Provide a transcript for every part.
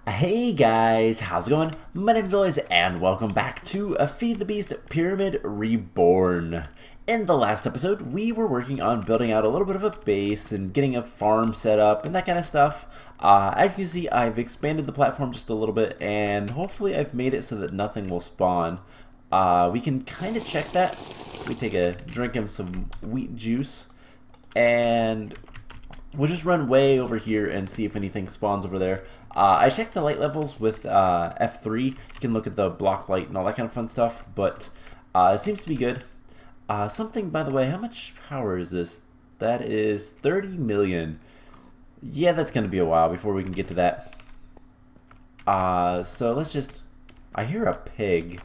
Hey guys, how's it going? My name is Lois and welcome back to Feed the Beast Pyramid Reborn. In the last episode, we were working on building out a little bit of a base and getting a farm set up and that kind of stuff. As you can see, I've expanded the platform just a little bit and hopefully I've made it so that nothing will spawn. We can kind of check that. We take a drink of some wheat juice and we'll just run way over here and see if anything spawns over there. I checked the light levels with F3. You can look at the block light and all that kind of fun stuff, but it seems to be good. Something, by the way, how much power is this? That is 30 million. Yeah, that's going to be a while before we can get to that. So let's just... I hear a pig.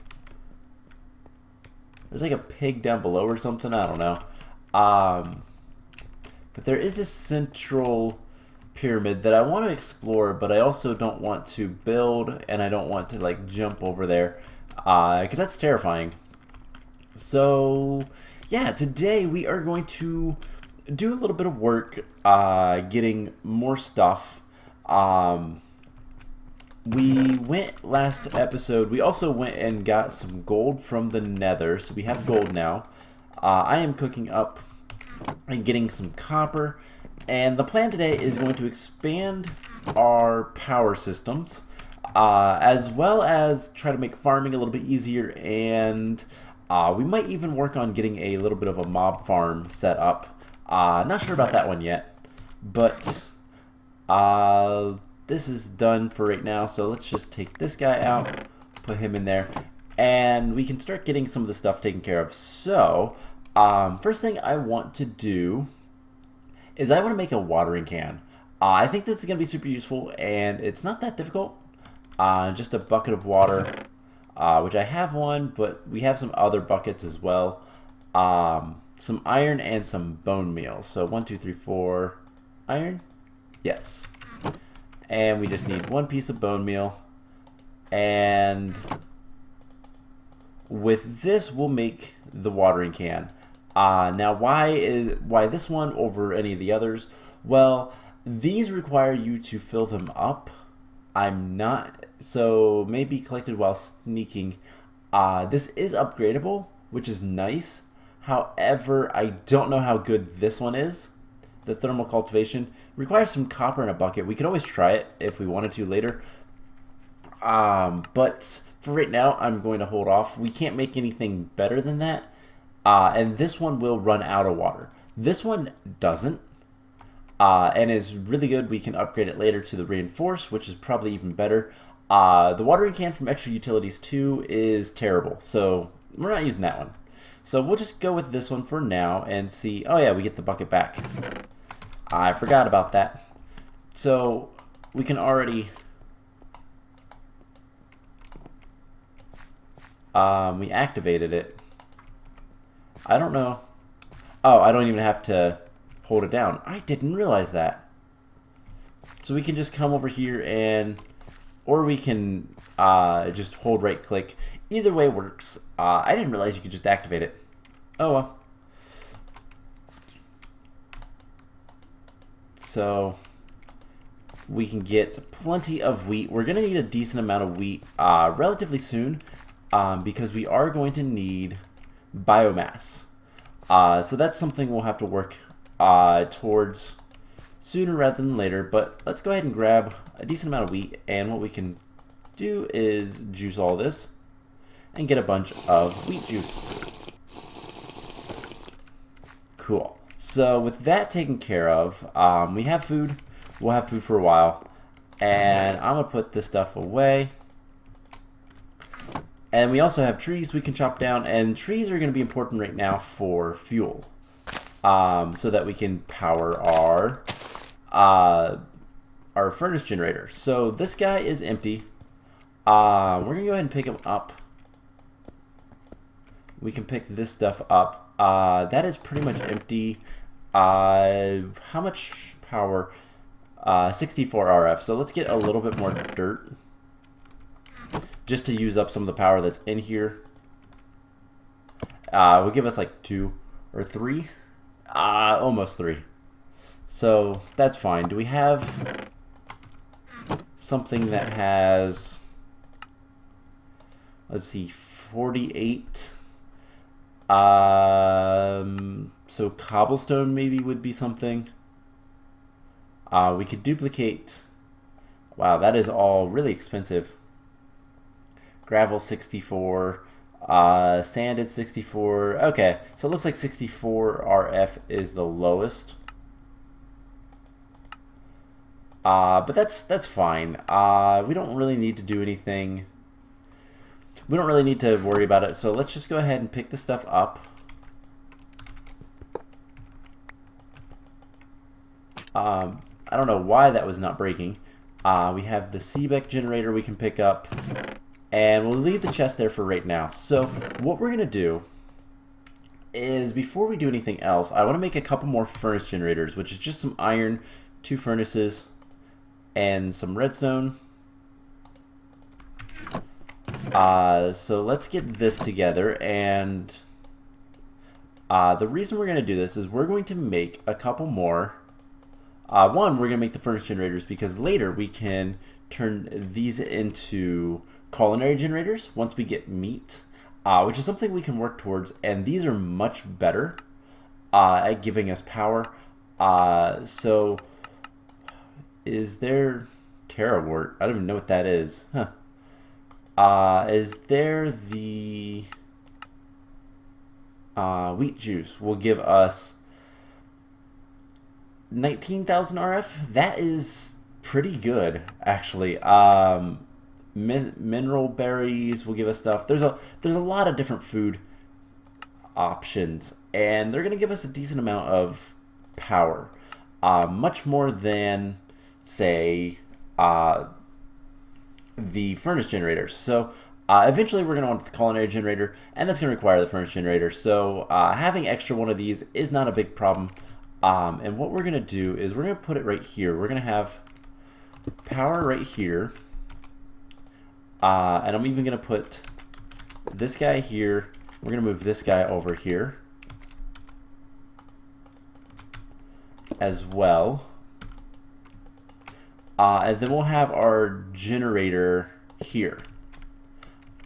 There's like a pig down below or something. I don't know. But there is a central pyramid that I want to explore, but I also don't want to build and I don't want to like jump over there because that's terrifying. So yeah, today we are going to do a little bit of work getting more stuff. We went last episode, we also went and got some gold from the nether, so we have gold now. I am cooking up and getting some copper, and the plan today is going to expand our power systems as well as try to make farming a little bit easier, and we might even work on getting a little bit of a mob farm set up. Not sure about that one yet, but this is done for right now, so let's just take this guy out, put him in there, and we can start getting some of the stuff taken care of. So first thing I want to do is I want to make a watering can. I think this is going to be super useful and it's not that difficult. Just a bucket of water, which I have one, but we have some other buckets as well. Some iron and some bone meal. So 1, 2, 3, 4 iron. Yes. And we just need one piece of bone meal. And with this we'll make the watering can. Now why this one over any of the others? Well, these require you to fill them up. I'm not, so maybe collected while sneaking. This is upgradable, which is nice. However, I don't know how good this one is. The thermal cultivation requires some copper in a bucket. We could always try it if we wanted to later. But for right now, I'm going to hold off. We can't make anything better than that. And this one will run out of water. This one doesn't, and is really good. We can upgrade it later to the reinforce, which is probably even better. The watering can from Extra Utilities 2 is terrible, so we're not using that one. So we'll just go with this one for now and see. Oh yeah, we get the bucket back. I forgot about that. So we can already we activated it. I don't know. Oh, I don't even have to hold it down. I didn't realize that. So we can just come over here and, or we can just hold right click. Either way works. I didn't realize you could just activate it. Oh well. So we can get plenty of wheat. We're going to need a decent amount of wheat relatively soon because we are going to need biomass. So that's something we'll have to work towards sooner rather than later, but let's go ahead and grab a decent amount of wheat, and what we can do is juice all this and get a bunch of wheat juice. Cool. So with that taken care of, we have food. We'll have food for a while, and I'm going to put this stuff away. And we also have trees we can chop down, and trees are going to be important right now for fuel, so that we can power our furnace generator. So this guy is empty. We're going to go ahead and pick him up. We can pick this stuff up. That is pretty much empty. How much power? 64 RF. So let's get a little bit more dirt, just to use up some of the power that's in here. Will give us like 2 or 3, almost 3. So that's fine. Do we have something that has, let's see, 48. So cobblestone maybe would be something. We could duplicate. Wow, that is all really expensive. Gravel 64. Sand is 64. Okay, so it looks like 64 RF is the lowest. But that's fine. We don't really need to do anything. We don't really need to worry about it. So let's just go ahead and pick the stuff up. I don't know why that was not breaking. We have the Seebeck generator we can pick up. And we'll leave the chest there for right now. So what we're going to do is, before we do anything else, I want to make a couple more furnace generators, which is just some iron, 2 furnaces, and some redstone. So let's get this together, and the reason we're going to do this is we're going to make a couple more. One, we're going to make the furnace generators because later we can turn these into culinary generators once we get meat, which is something we can work towards, and these are much better at giving us power. So is there Terrawort? I don't even know what that is. Huh. Is there the wheat juice will give us 19,000 RF? That is pretty good, actually. Mineral berries will give us stuff. There's a lot of different food options, and they're going to give us a decent amount of power, much more than, say, the furnace generators. So eventually we're going to want the culinary generator, and that's going to require the furnace generator. So having extra one of these is not a big problem. And what we're going to do is we're going to put it right here. We're going to have power right here. And I'm even going to put this guy here. We're going to move this guy over here as well. And then we'll have our generator here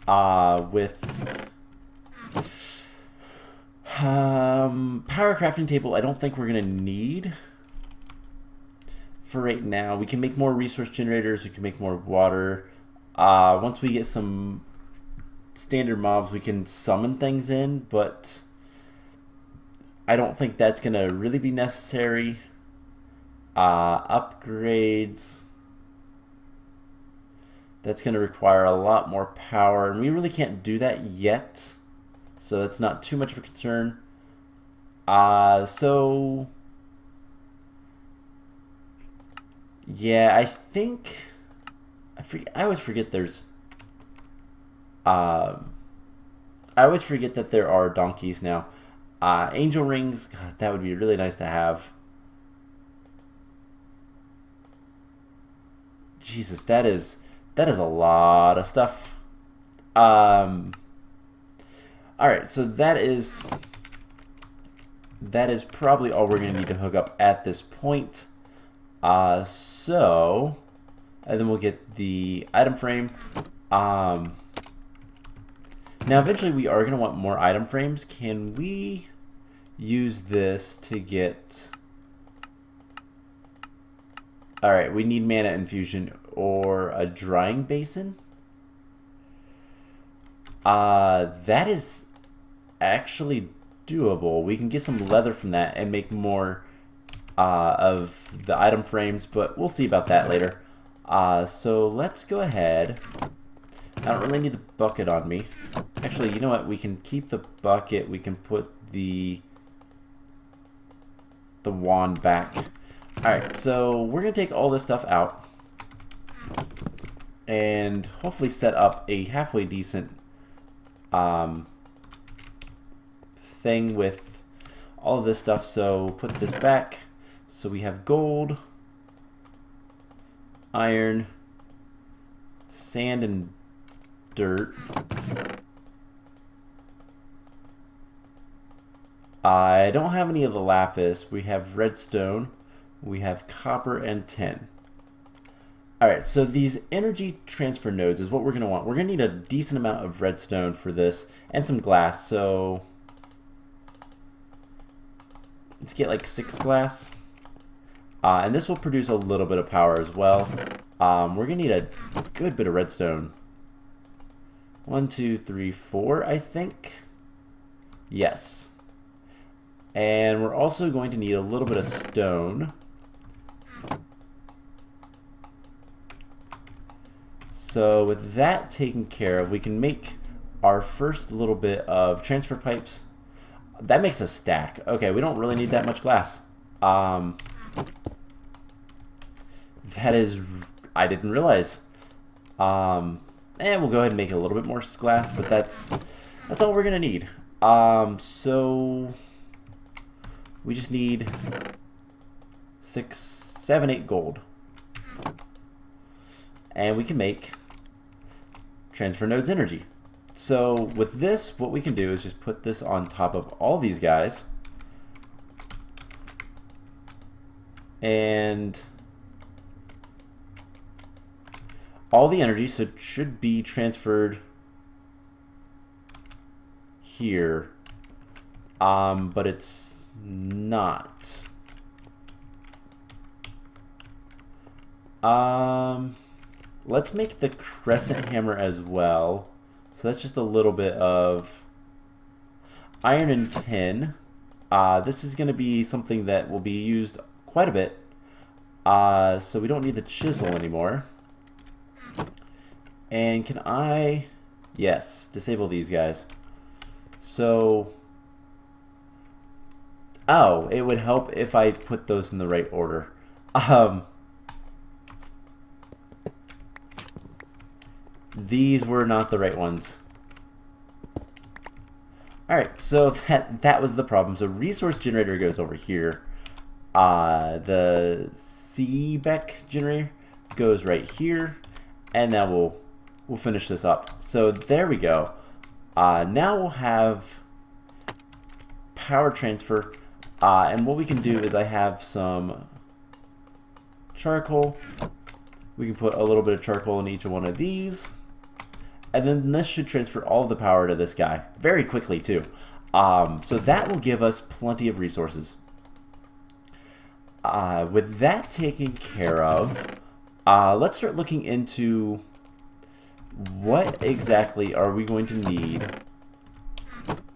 with power crafting table. I don't think we're going to need for right now. We can make more resource generators. We can make more water. Once we get some standard mobs, we can summon things in, but I don't think that's going to really be necessary. Upgrades. That's going to require a lot more power, and we really can't do that yet, so that's not too much of a concern. So yeah, I think I always forget there's I always forget that there are donkeys now. Angel rings, God, that would be really nice to have. Jesus, that is a lot of stuff. Alright, so that is probably all we're going to need to hook up at this point. So, and then we'll get the item frame. Now, eventually we are going to want more item frames. Can we use this to get... Alright, we need mana infusion or a drying basin. That is actually doable. We can get some leather from that and make more of the item frames, but we'll see about that later. So let's go ahead. I don't really need the bucket on me. Actually, you know what? We can keep the bucket. We can put the wand back. Alright, so we're going to take all this stuff out and hopefully set up a halfway decent thing with all of this stuff. So put this back. So we have gold, iron, sand, and dirt. I don't have any of the lapis. We have redstone. We have copper and tin. Alright, so these energy transfer nodes is what we're going to want. We're going to need a decent amount of redstone for this and some glass, so let's get like 6 glass. And this will produce a little bit of power as well. We're going to need a good bit of redstone. 1, 2, 3, 4, I think. Yes. And we're also going to need a little bit of stone. So with that taken care of, we can make our first little bit of transfer pipes. That makes a stack. Okay, we don't really need that much glass. That is, I didn't realize. And we'll go ahead and make a little bit more glass, but that's all we're gonna need. So we just need 6, 7, 8 gold, and we can make transfer nodes energy. So with this, what we can do is just put this on top of all these guys, and all the energy should be transferred here, but it's not. Let's make the crescent hammer as well. So that's just a little bit of iron and tin. This is going to be something that will be used quite a bit. So we don't need the chisel anymore. And can I... Yes, disable these guys. So... Oh, it would help if I put those in the right order. These were not the right ones. Alright, so that was the problem. So resource generator goes over here. The CBEC generator goes right here. And now we'll finish this up. So there we go. Now we'll have power transfer. And what we can do is I have some charcoal. We can put a little bit of charcoal in each one of these. And then this should transfer all of the power to this guy very quickly too. So that will give us plenty of resources. With that taken care of, let's start looking into what exactly are we going to need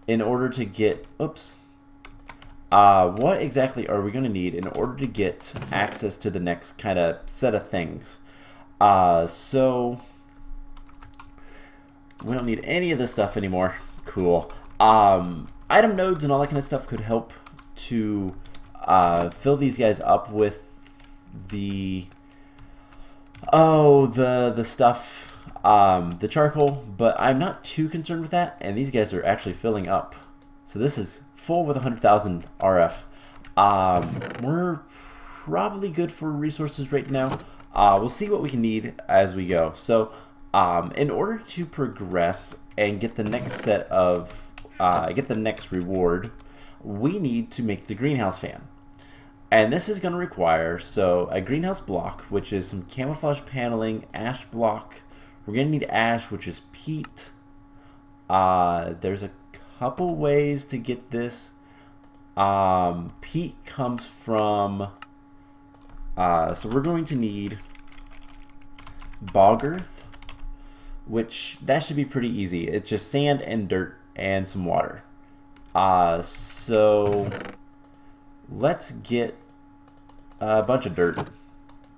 in order to get, what exactly are we going to need in order to get access to the next kind of set of things. So we don't need any of this stuff anymore. Cool. Item nodes and all that kind of stuff could help to fill these guys up with the stuff, the charcoal, but I'm not too concerned with that, and these guys are actually filling up. So this is full with 100,000 RF. We're probably good for resources right now. We'll see what we can need as we go. So in order to progress and get the next set of get the next reward, we need to make the greenhouse fan. And this is going to require a greenhouse block, which is some camouflage paneling, ash block. We're going to need ash, which is peat. There's a couple ways to get this. Peat comes from so we're going to need bog earth, which that should be pretty easy. It's just sand and dirt and some water. So let's get a bunch of dirt.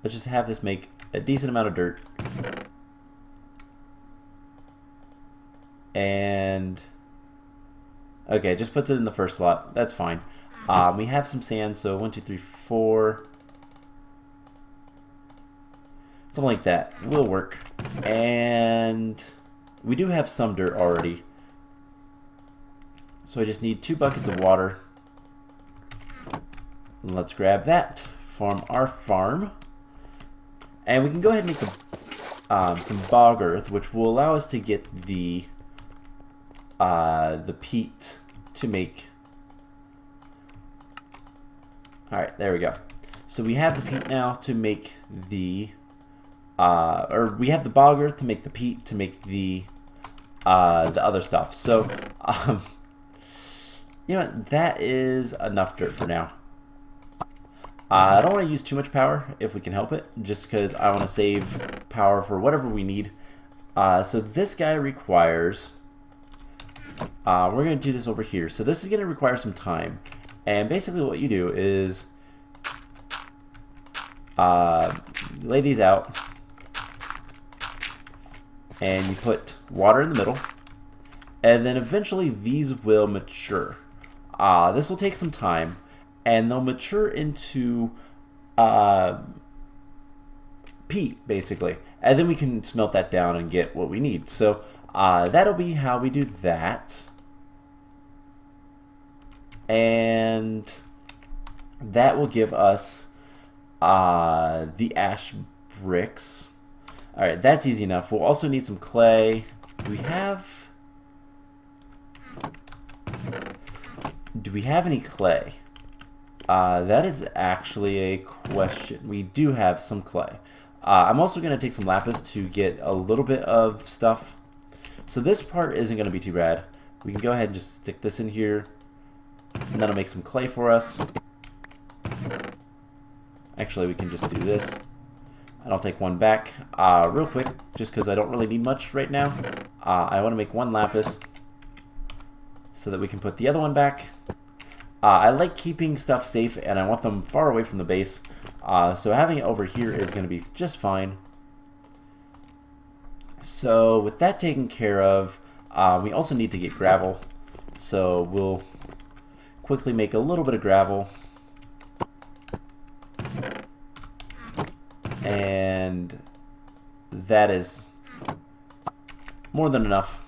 Let's just have this make a decent amount of dirt. And okay, just puts it in the first slot. That's fine. We have some sand, so 1, 2, 3, 4. Something like that will work. And we do have some dirt already. So I just need 2 buckets of water. Let's grab that from our farm. And we can go ahead and make some bog earth, which will allow us to get the peat to make. Alright, there we go. So we have the peat now to make the or we have the bog earth to make the peat to make the other stuff. So, you know what, that is enough dirt for now. I don't want to use too much power if we can help it, just because I want to save power for whatever we need. So this guy requires, we're going to do this over here. So this is going to require some time. And basically what you do is lay these out. And you put water in the middle. And then eventually these will mature. This will take some time. And they'll mature into peat, basically. And then we can smelt that down and get what we need. So that'll be how we do that. And that will give us the ash bricks. Alright, that's easy enough. We'll also need some clay. Do we have any clay? That is actually a question. We do have some clay. I'm also going to take some lapis to get a little bit of stuff. So this part isn't going to be too bad. We can go ahead and just stick this in here. And that'll make some clay for us. Actually, we can just do this. And I'll take one back real quick, just because I don't really need much right now. I want to make one lapis so that we can put the other one back. I like keeping stuff safe, and I want them far away from the base. So having it over here is going to be just fine. So with that taken care of, we also need to get gravel. So we'll quickly make a little bit of gravel. And that is more than enough.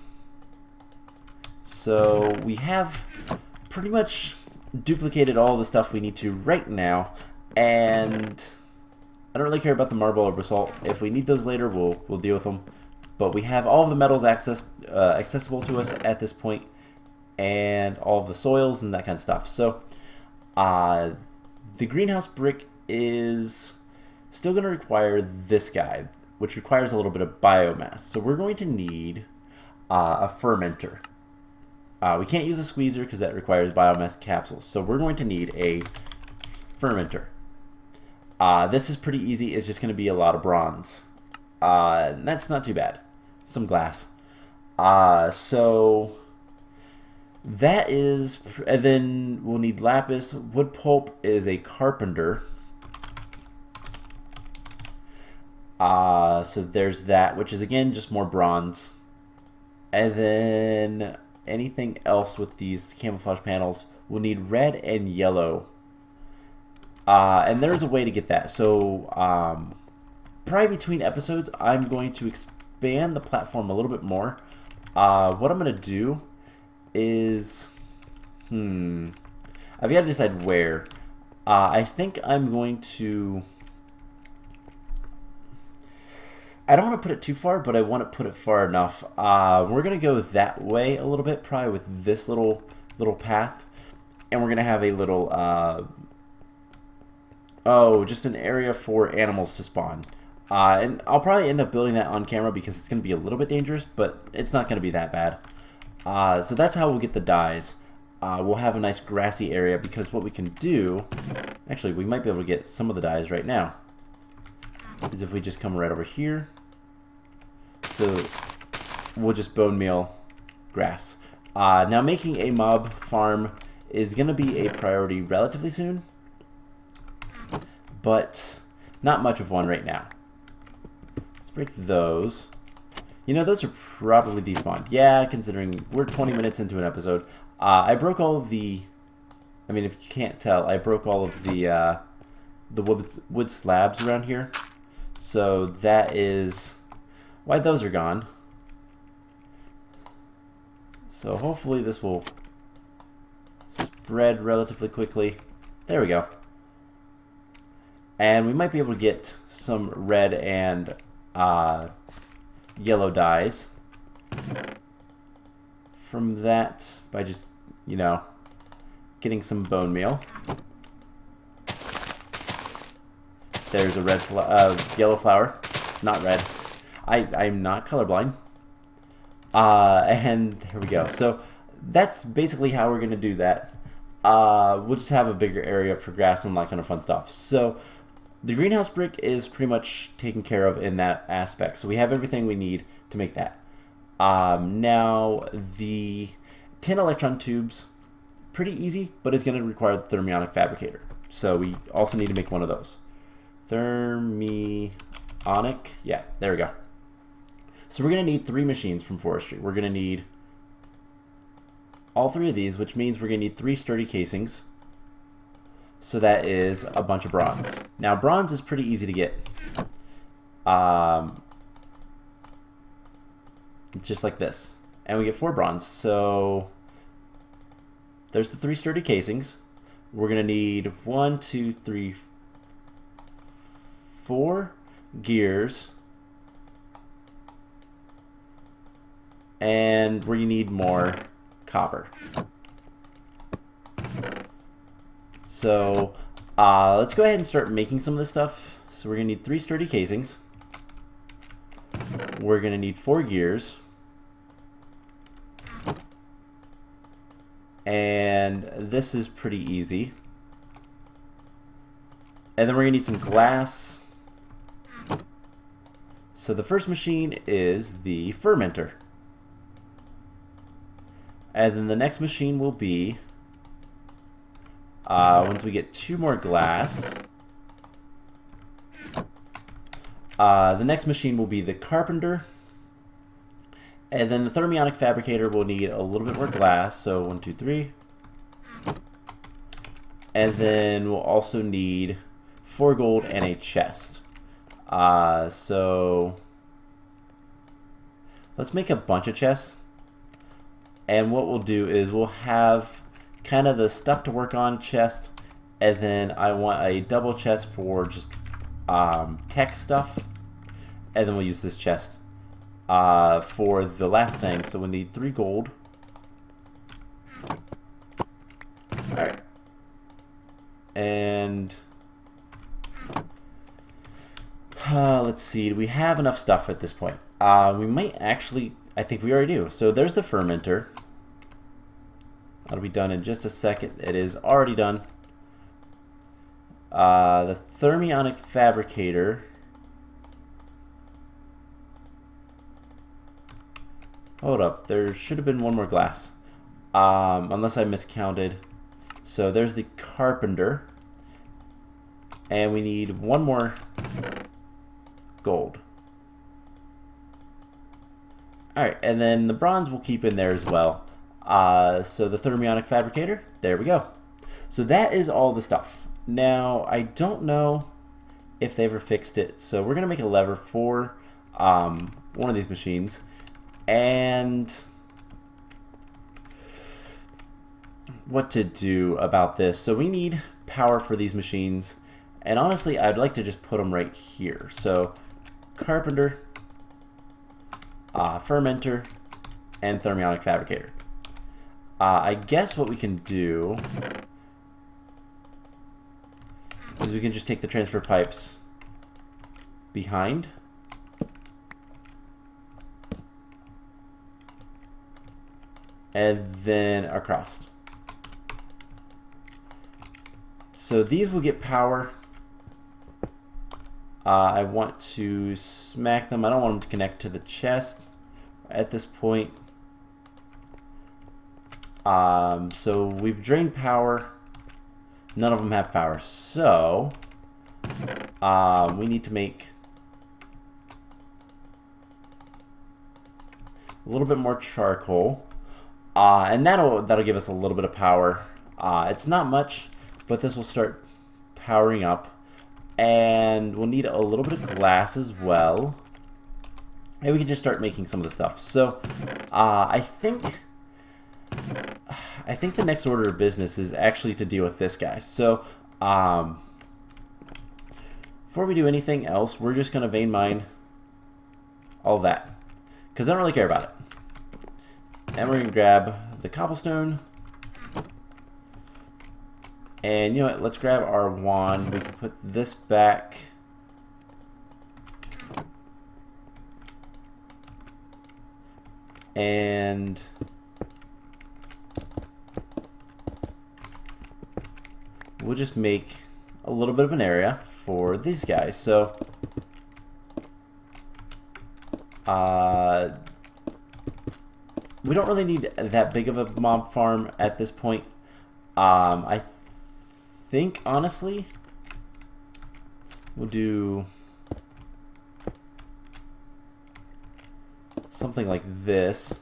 So we have pretty much duplicated all the stuff we need to right now, and I don't really care about the marble or basalt. If we need those later, we'll deal with them. But we have all of the metals accessible to us at this point, and all of the soils and that kind of stuff. So the greenhouse brick is still going to require this guy, which requires a little bit of biomass. So we're going to need a fermenter. We can't use a squeezer because that requires biomass capsules. So we're going to need a fermenter. This is pretty easy. It's just going to be a lot of bronze. And that's not too bad. Some glass. So that is... And then we'll need lapis. Wood pulp is a carpenter. So there's that, which is again just more bronze. And then... anything else with these camouflage panels, we'll need red and yellow. And there's a way to get that. So probably between episodes, I'm going to expand the platform a little bit more. What I'm going to do is... I've got to decide where. I think I'm going to... I don't want to put it too far, but I want to put it far enough. We're going to go that way a little bit, probably with this little path. And we're going to have a little, just an area for animals to spawn. And I'll probably end up building that on camera because it's going to be a little bit dangerous, but it's not going to be that bad. So that's how we'll get the dyes. We'll have a nice grassy area because what we can do... Actually, we might be able to get some of the dyes right now. Is if we just come right over here. So we'll just bone meal grass. Now making a mob farm is going to be a priority relatively soon, but not much of one right now. Let's break those. You know, those are probably despawned. Yeah, considering we're 20 minutes into an episode. I broke all of the... I mean, if you can't tell, I broke all of the wood slabs around here. So that is why those are gone. So hopefully this will spread relatively quickly. There we go. And we might be able to get some red and yellow dyes from that by just, you know, getting some bone meal. There's a yellow flower. not red. I'm not colorblind. And here we go. So that's basically how we're going to do that. We'll just have a bigger area for grass and that kind of fun stuff. So the greenhouse brick is pretty much taken care of in that aspect. So we have everything we need to make that. Now the 10 electron tubes, pretty easy, but it's going to require the thermionic fabricator. So we also need to make one of those. Thermionic, yeah, there we go. So we're going to need 3 machines from Forestry. We're going to need all 3 of these, which means we're going to need 3 sturdy casings. So that is a bunch of bronze. Now bronze is pretty easy to get. Just like this. And we get 4 bronze. So there's the 3 sturdy casings. We're going to need 1, 2, 3, 4 gears. And we need more copper. So let's go ahead and start making some of this stuff. So we're going to need 3 sturdy casings. We're going to need 4 gears. And this is pretty easy. And then we're going to need some glass. So the first machine is the fermenter. And then the next machine will be, once we get 2 more glass, the next machine will be the carpenter. And then the thermionic fabricator will need a little bit more glass. So 1, 2, 3. And then we'll also need 4 gold and a chest. So let's make a bunch of chests. And what we'll do is we'll have kind of the stuff to work on chest. And then I want a double chest for just tech stuff. And then we'll use this chest for the last thing. So we need 3 gold. Alright. And let's see. Do we have enough stuff at this point? We might actually, I think we already do. So there's the fermenter. That'll be done in just a second. It is already done. The thermionic fabricator. Hold up, there should have been 1 more glass. Unless I miscounted. So there's the carpenter. And we need 1 more gold. Alright, and then the bronze we'll keep in there as well. So the thermionic fabricator, there we go. So that is all the stuff. Now, I don't know if they ever fixed it. So we're going to make a lever for one of these machines. And what to do about this. So we need power for these machines. And honestly, I'd like to just put them right here. So carpenter, fermenter, and thermionic fabricator. I guess what we can do is we can just take the transfer pipes behind. And then across. So these will get power. I want to smack them. I don't want them to connect to the chest at this point. So we've drained power. None of them have power. So we need to make a little bit more charcoal. And that'll give us a little bit of power. It's not much, but this will start powering up. And we'll need a little bit of glass as well. And we can just start making some of the stuff. So I think the next order of business is actually to deal with this guy. So before we do anything else, we're just going to vein mine all that, because I don't really care about it. And we're going to grab the cobblestone. And you know what? Let's grab our wand. We can put this back. And we'll just make a little bit of an area for these guys. So we don't really need that big of a mob farm at this point. I think, honestly, we'll do something like this.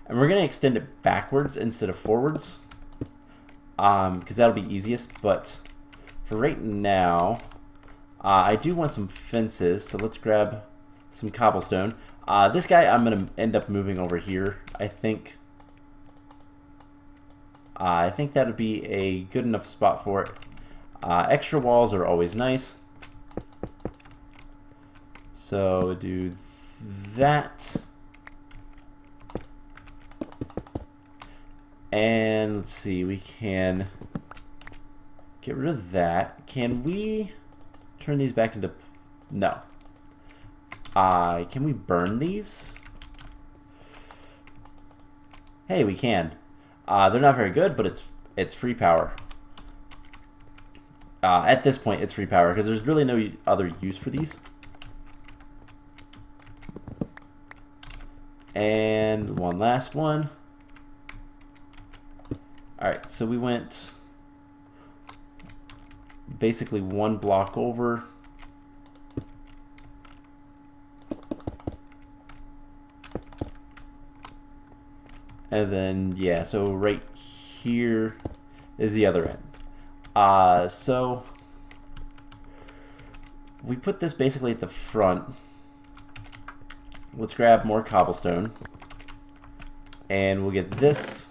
And we're going to extend it backwards instead of forwards, because that'll be easiest. But for right now, I do want some fences, so let's grab some cobblestone. This guy I'm going to end up moving over here, I think. I think that would be a good enough spot for it. Extra walls are always nice. So do that. And let's see, we can get rid of that. Can we turn these back into... No. Can we burn these? Hey, we can. They're not very good, but it's free power. At this point, it's free power, because there's really no other use for these. And one last one. Alright, so we went basically one block over. And then, yeah, so right here is the other end. So we put this basically at the front. Let's grab more cobblestone. And we'll get this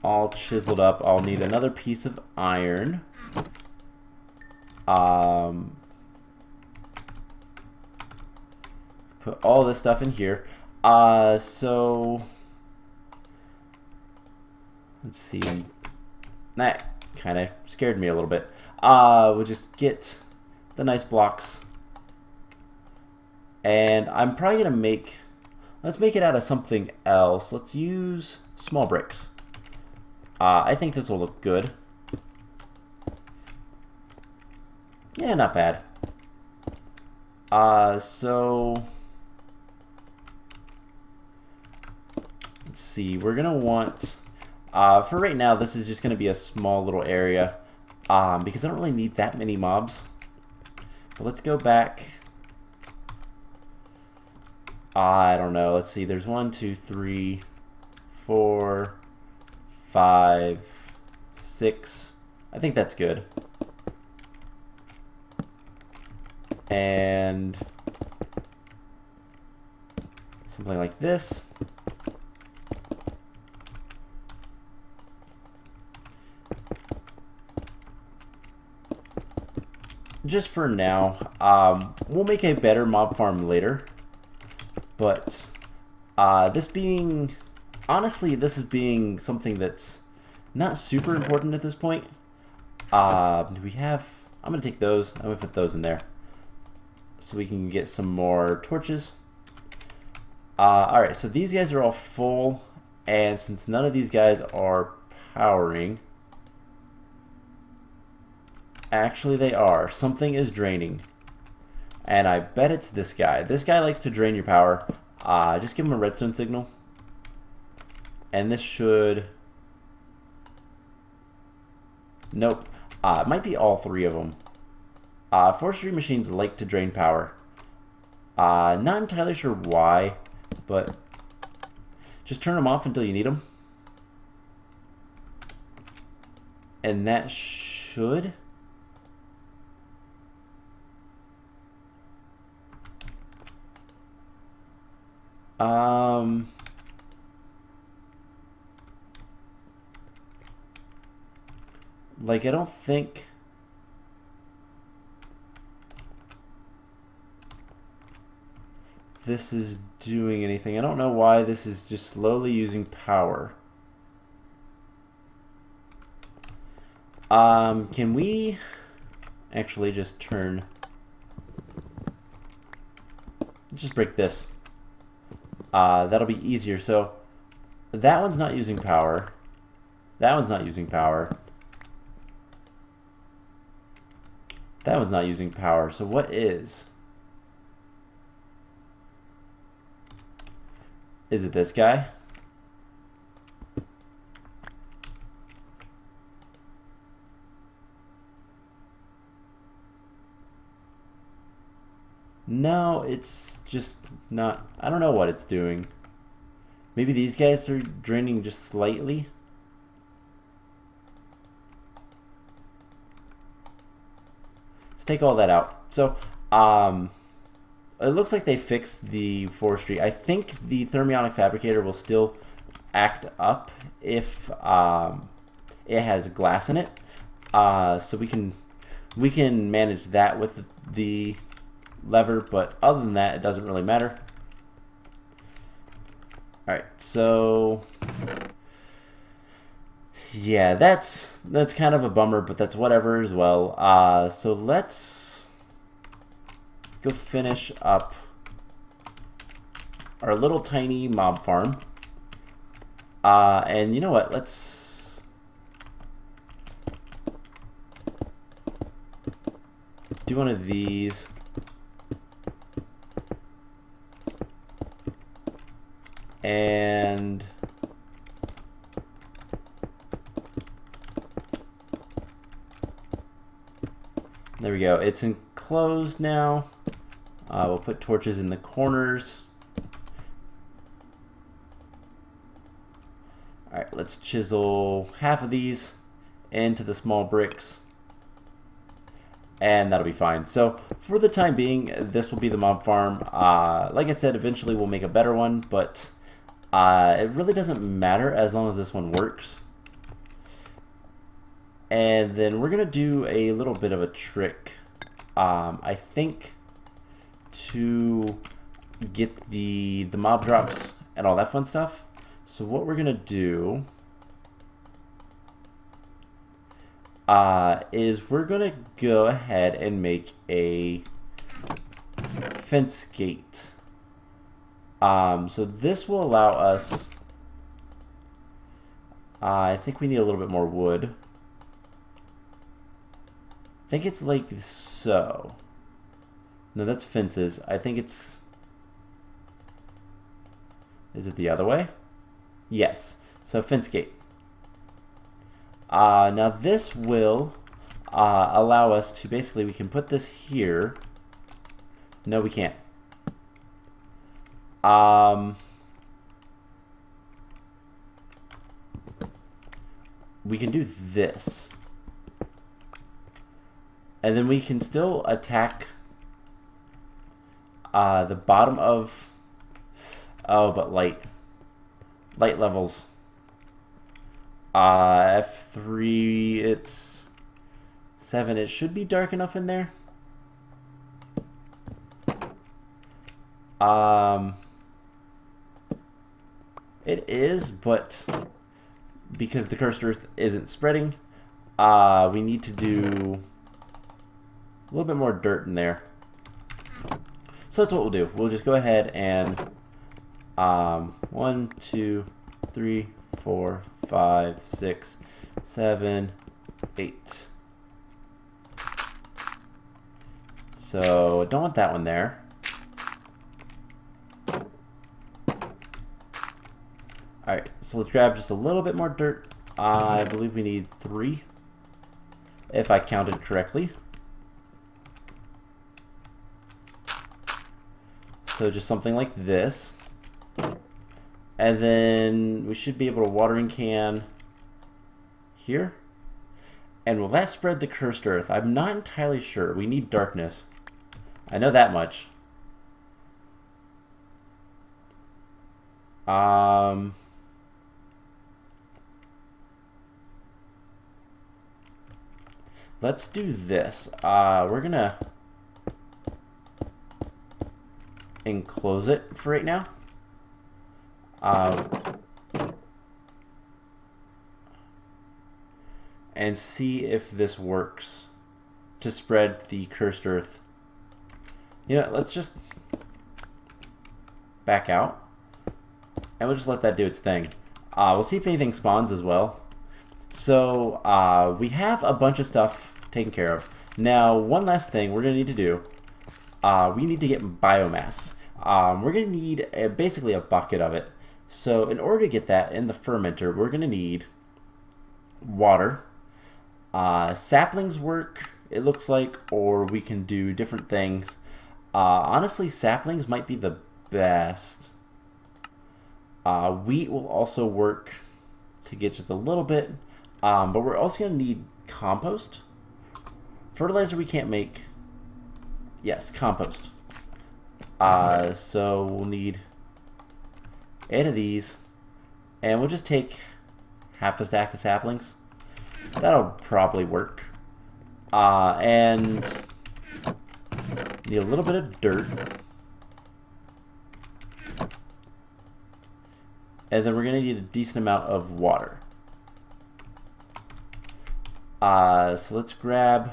all chiseled up. I'll need another piece of iron. Put all this stuff in here. So let's see. That kind of scared me a little bit. We'll just get the nice blocks. And I'm probably gonna make, let's make it out of something else. Let's use small bricks. I think this will look good. Yeah, not bad. So let's see, we're gonna want, for right now, this is just gonna be a small little area, because I don't really need that many mobs. But let's go back. I don't know, let's see, there's 1, 2, 3, 4, 5, 6. I think that's good. And something like this. Just for now. We'll make a better mob farm later. But this being, honestly, this is being something that's not super important at this point. Do we have, I'm going to take those, I'm going to put those in there so we can get some more torches. Alright, so these guys are all full, and since none of these guys are powering, actually they are. Something is draining. And I bet it's this guy. This guy likes to drain your power. Just give him a redstone signal. And this should... Nope. It might be all three of them. Forestry machines like to drain power. Not entirely sure why, but just turn them off until you need them. And that should... like, I don't think this is doing anything. I don't know why this is just slowly using power. Can we actually just just break this? that'll be easier. So that one's not using power. That one's not using power. That one's not using power. So what is? Is it this guy? No, it's just not. I don't know what it's doing. Maybe these guys are draining just slightly. Let's take all that out. So, it looks like they fixed the forestry. I think the thermionic fabricator will still act up if it has glass in it. So we can manage that with the lever, but other than that, it doesn't really matter. All right, so yeah, that's kind of a bummer, but that's whatever as well. So let's go finish up our little tiny mob farm. And you know what? Let's do one of these. And there we go. It's enclosed now. We'll put torches in the corners. All right, let's chisel half of these into the small bricks, and that'll be fine. So for the time being, this will be the mob farm. Like I said, eventually we'll make a better one, but it really doesn't matter as long as this one works. And then we're gonna do a little bit of a trick, I think, to get the mob drops and all that fun stuff. So what we're gonna do is we're gonna go ahead and make a fence gate. So this will allow us, I think we need a little bit more wood. I think it's like so. No, that's fences. I think it's, is it the other way? Yes. So fence gate. Now this will allow us to, basically we can put this here. No, we can't. We can do this. And then we can still attack the bottom of, oh, but light levels. F3, it's 7. It should be dark enough in there. It is, but because the cursed earth isn't spreading, we need to do a little bit more dirt in there. So that's what we'll do. We'll just go ahead and 1, 2, 3, 4, 5, 6, 7, 8. So don't want that one there. Alright, so let's grab just a little bit more dirt. I believe we need 3, if I counted correctly. So just something like this. And then we should be able to watering can here. And will that spread the cursed earth? I'm not entirely sure. We need darkness. I know that much. Let's do this. We're gonna enclose it for right now. And see if this works to spread the cursed earth. You know, let's just back out. and we'll just let that do its thing. We'll see if anything spawns as well. So we have a bunch of stuff taken care of. Now, one last thing we're going to need to do, we need to get biomass. We're going to need basically a bucket of it. So in order to get that in the fermenter, we're going to need water. Saplings work, it looks like, or we can do different things. Honestly, saplings might be the best. Wheat will also work to get just a little bit, but we're also going to need compost. Fertilizer we can't make. Yes, compost. So we'll need 8 of these, and we'll just take half a stack of saplings. That'll probably work. And need a little bit of dirt. And then we're going to need a decent amount of water. So let's grab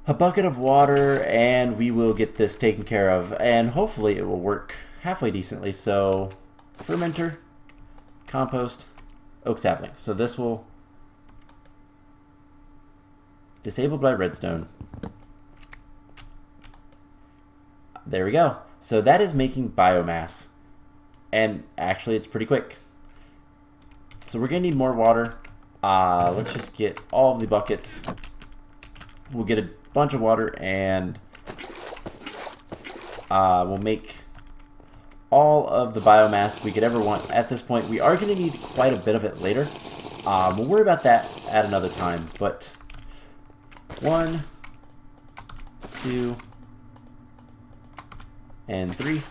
a bucket of water, and we will get this taken care of. And hopefully it will work halfway decently. So fermenter, compost, oak sapling. So this will disabled by redstone. There we go. So that is making biomass. And actually it's pretty quick. So we're going to need more water. Let's just get all of the buckets. We'll get a bunch of water, and we'll make all of the biomass we could ever want at this point. We are going to need quite a bit of it later. We'll worry about that at another time. But 1, 2, and 3.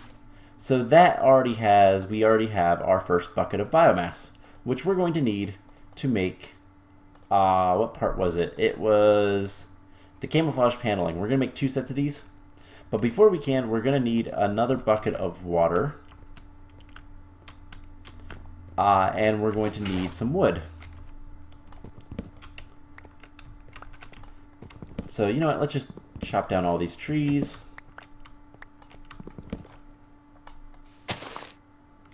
So that we already have our first bucket of biomass, which we're going to need to make, what part was it? It was the camouflage paneling. We're going to make 2 sets of these. But before we can, we're going to need another bucket of water. And we're going to need some wood. So, you know what? Let's just chop down all these trees.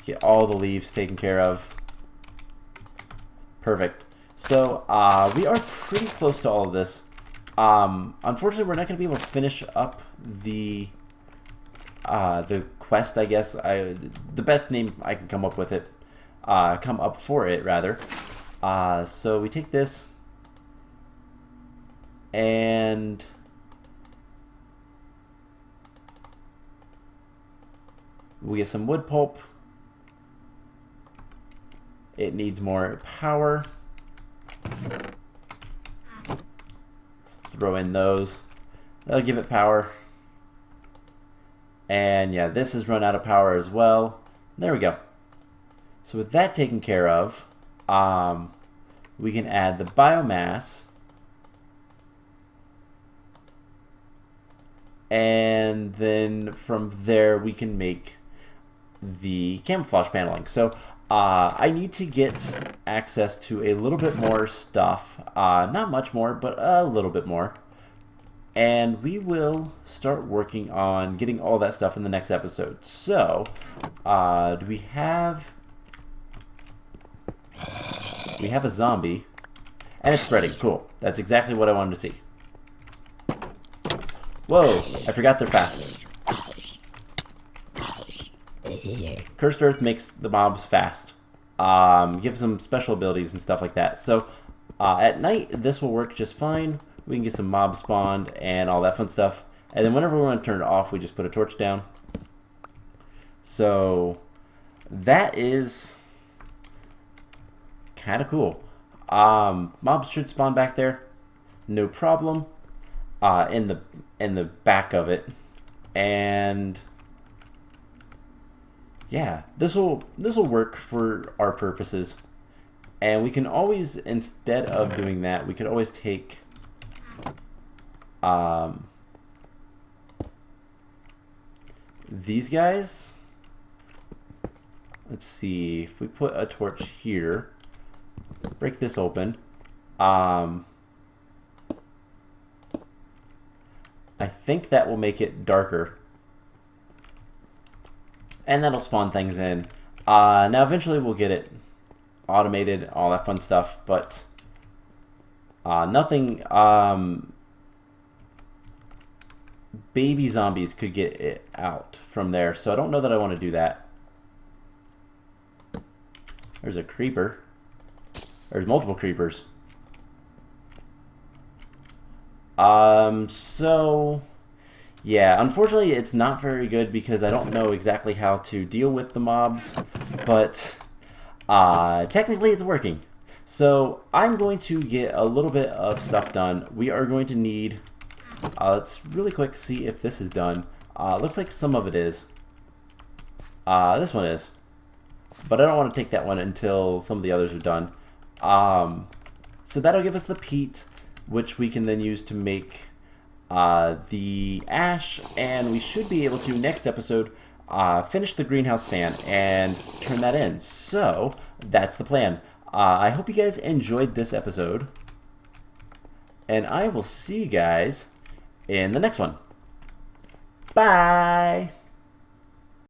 Get all the leaves taken care of. Perfect. So, we are pretty close to all of this. Unfortunately, we're not going to be able to finish up the quest, I guess. The best name I can come up with it, come up for it, rather. So we take this, and we get some wood pulp. It needs more power. Throw in those. That'll give it power. And yeah, this has run out of power as well. There we go. So with that taken care of, we can add the biomass. And then from there we can make the camouflage paneling. So I need to get access to a little bit more stuff. Not much more, but a little bit more. And we will start working on getting all that stuff in the next episode. So, do we have... We have a zombie. And it's spreading. Cool. That's exactly what I wanted to see. Whoa! I forgot they're fast. Cursed Earth makes the mobs fast. Gives them special abilities and stuff like that. So, at night, this will work just fine. We can get some mobs spawned and all that fun stuff. And then whenever we want to turn it off, we just put a torch down. So, that is kind of cool. Mobs should spawn back there. No problem. In the back of it. And yeah, this will work for our purposes. And we can always, instead of doing that, we could always take these guys. Let's see, if we put a torch here, break this open. I think that will make it darker. and that'll spawn things in. Now eventually we'll get it automated, all that fun stuff, but nothing baby zombies could get it out from there, so I don't know that I want to do that. There's a creeper. There's multiple creepers. So yeah, unfortunately it's not very good because I don't know exactly how to deal with the mobs, but technically it's working. So I'm going to get a little bit of stuff done. We are going to need, let's really quick see if this is done. Looks like some of it is. This one is, but I don't want to take that one until some of the others are done. So that'll give us the peat, which we can then use to make the ash, and we should be able to, next episode, finish the greenhouse fan and turn that in. So that's the plan. I hope you guys enjoyed this episode, and I will see you guys in the next one. Bye!